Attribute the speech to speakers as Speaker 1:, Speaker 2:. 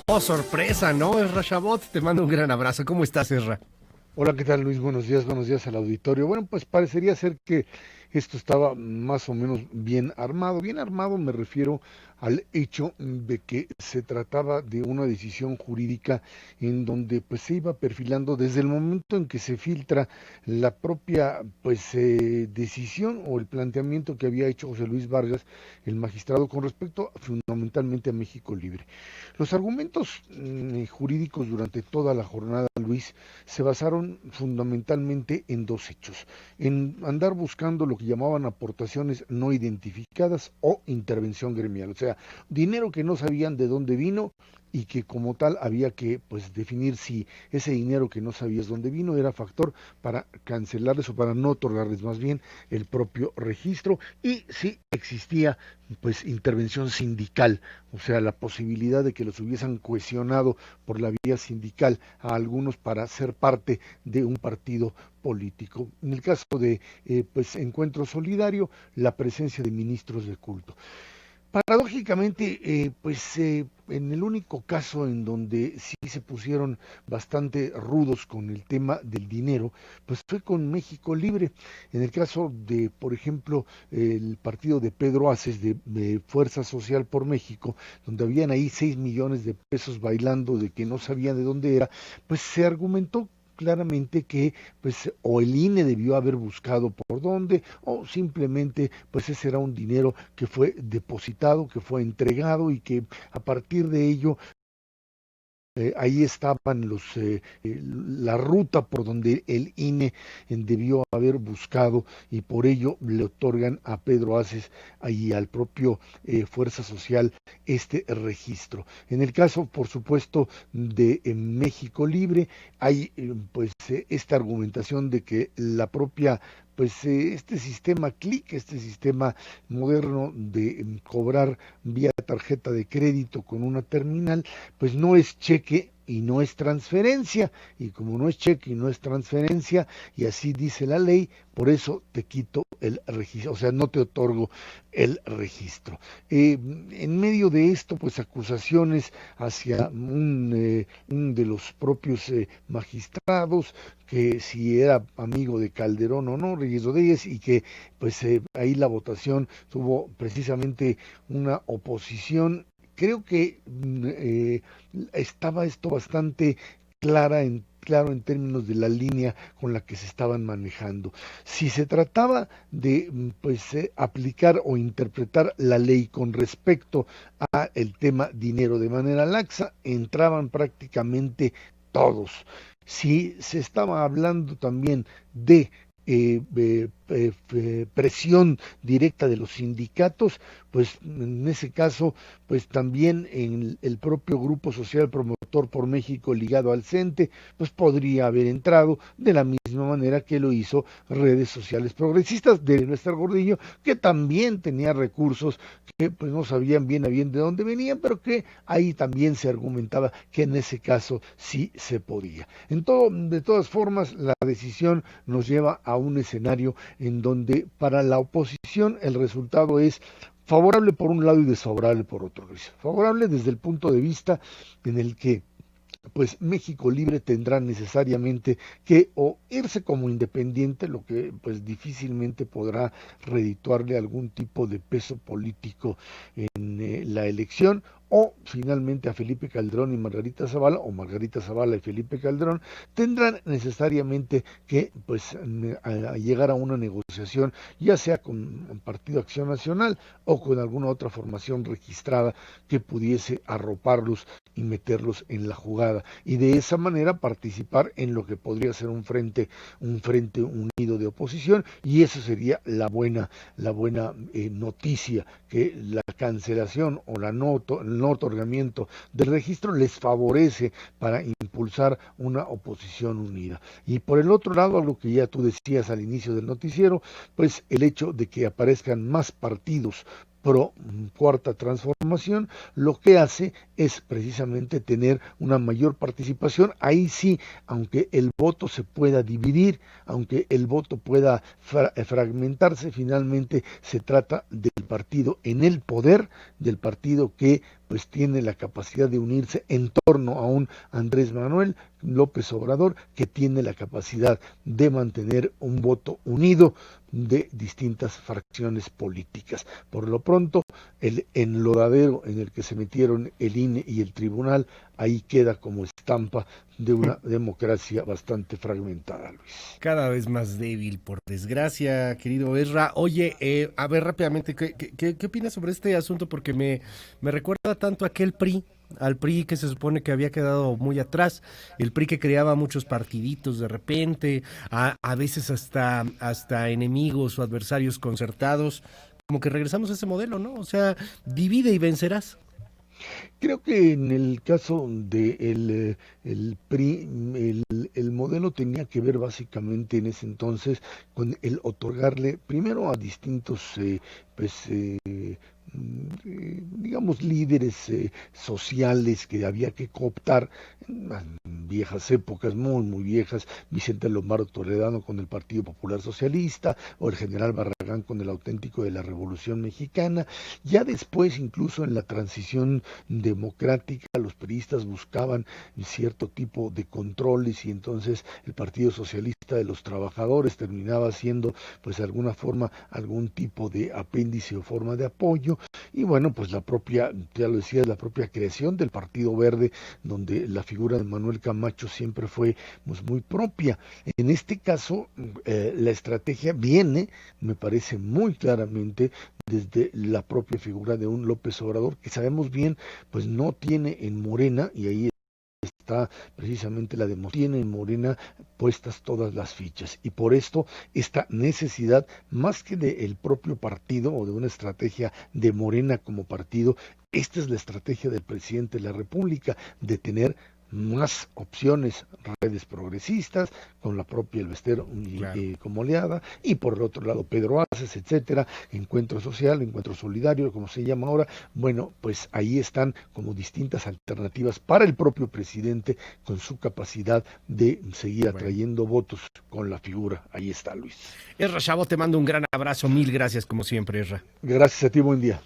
Speaker 1: Oh, sorpresa, ¿no? Esra Chabot, te mando un gran abrazo. ¿Cómo estás, Esra?
Speaker 2: Hola, ¿qué tal, Luis? Buenos días al auditorio. Bueno, pues parecería ser que esto estaba más o menos bien armado. Bien armado me refiero al hecho de que se trataba de una decisión jurídica en donde pues se iba perfilando desde el momento en que se filtra la propia decisión o el planteamiento que había hecho José Luis Vargas, el magistrado, con respecto fundamentalmente a México Libre. Los argumentos jurídicos durante toda la jornada, Luis, se basaron fundamentalmente en dos hechos: en andar buscando lo que llamaban aportaciones no identificadas o intervención gremial, o sea, dinero que no sabían de dónde vino y que como tal había que pues definir si ese dinero que no sabías dónde vino era factor para cancelarles o para no otorgarles más bien el propio registro, y si existía pues intervención sindical, o sea, la posibilidad de que los hubiesen cohesionado por la vía sindical a algunos para ser parte de un partido político. En el caso de Encuentro Solidario, la presencia de ministros de culto. Paradójicamente, en el único caso en donde sí se pusieron bastante rudos con el tema del dinero, pues fue con México Libre. En el caso de, por ejemplo, el partido de Pedro Aces, de Fuerza Social por México, donde habían ahí 6 millones de pesos bailando de que no sabían de dónde era, pues se argumentó claramente que pues o el INE debió haber buscado por dónde, o simplemente pues ese era un dinero que fue depositado, que fue entregado, y que a partir de ello ahí estaban la ruta por donde el INE debió haber buscado, y por ello le otorgan a Pedro Aces y al propio Fuerza Social este registro. En el caso, por supuesto, de México Libre, hay esta argumentación de que la propia este sistema CLIC, este sistema moderno de cobrar vía tarjeta de crédito con una terminal, pues no es cheque y no es transferencia, y como no es cheque y no es transferencia, y así dice la ley, por eso te quito el registro, o sea, no te otorgo el registro. En medio de esto, pues acusaciones hacia un de los propios magistrados, que si era amigo de Calderón o no, Reyes Rodríguez, y que ahí la votación tuvo precisamente una oposición. Creo que estaba esto bastante claro en términos de la línea con la que se estaban manejando. Si se trataba de aplicar o interpretar la ley con respecto a el tema dinero de manera laxa, entraban prácticamente todos. Si se estaba hablando también de presión directa de los sindicatos, pues en ese caso, pues también en el propio Grupo Social Promotor por México ligado al CENTE, pues podría haber entrado de la misma manera que lo hizo redes sociales progresistas de Nuestra Gordillo, que también tenía recursos que pues no sabían bien a bien de dónde venían, pero que ahí también se argumentaba que en ese caso sí se podía. De todas formas, la decisión nos lleva a un escenario en donde para la oposición el resultado es favorable por un lado y desfavorable por otro, Luis. Favorable desde el punto de vista en el que pues México Libre tendrá necesariamente que o irse como independiente, lo que pues difícilmente podrá redituarle algún tipo de peso político en la elección, o finalmente a Felipe Calderón y Margarita Zavala, o Margarita Zavala y Felipe Calderón, tendrán necesariamente que a llegar a una negociación, ya sea con el Partido Acción Nacional o con alguna otra formación registrada que pudiese arroparlos y meterlos en la jugada, y de esa manera participar en lo que podría ser un frente unido de oposición. Y eso sería la buena noticia, que la cancelación o el no otorgamiento del registro les favorece para impulsar una oposición unida. Y por el otro lado, algo que ya tú decías al inicio del noticiero, pues el hecho de que aparezcan más partidos pro cuarta transformación, lo que hace es precisamente tener una mayor participación. Ahí sí, aunque el voto se pueda dividir, aunque el voto pueda fragmentarse, finalmente se trata del partido en el poder, del partido que pues tiene la capacidad de unirse en torno a un Andrés Manuel López Obrador que tiene la capacidad de mantener un voto unido de distintas fracciones políticas. Por lo pronto, el enlodadero en el que se metieron el INE y el tribunal, ahí queda como estampa de una democracia bastante fragmentada, Luis.
Speaker 1: Cada vez más débil, por desgracia, querido Ezra. Oye, a ver rápidamente, ¿qué opinas sobre este asunto? Porque me recuerda tanto a aquel PRI, al PRI que se supone que había quedado muy atrás, el PRI que creaba muchos partiditos de repente, a veces hasta enemigos o adversarios concertados, como que regresamos a ese modelo, ¿no? O sea, divide y vencerás.
Speaker 2: Creo que en el caso de el PRI, el modelo tenía que ver básicamente en ese entonces con el otorgarle primero a distintos, pues, digamos, líderes sociales que había que cooptar en viejas épocas, muy viejas, Vicente Lombardo Toledano con el Partido Popular Socialista, o el general Barragán con el auténtico de la Revolución Mexicana. Ya después, incluso en la transición democrática, los priistas buscaban cierto tipo de controles y entonces el Partido Socialista de los Trabajadores terminaba siendo, pues de alguna forma, algún tipo de apéndice o forma de apoyo. Y bueno, pues la propia, ya lo decía, la propia creación del Partido Verde, donde la figura de Manuel Camacho siempre fue pues, muy propia. En este caso, la estrategia viene, me parece muy claramente, desde la propia figura de un López Obrador, que sabemos bien, pues no tiene en Morena, y ahí está precisamente la demostración, tiene en Morena puestas todas las fichas y por esto esta necesidad más que del propio partido o de una estrategia de Morena como partido, esta es la estrategia del presidente de la República de tener más opciones, redes progresistas, con la propia Elvester
Speaker 1: Claro.
Speaker 2: como aliada, y por el otro lado Pedro Aces, etcétera, Encuentro Social, Encuentro Solidario, como se llama ahora. Bueno, pues ahí están como distintas alternativas para el propio presidente con su capacidad de seguir
Speaker 1: Bueno.
Speaker 2: atrayendo votos con la figura. Ahí está, Luis.
Speaker 1: Ezra Chabot, te mando un gran abrazo, mil gracias como siempre, Ezra.
Speaker 2: Gracias a ti, buen día.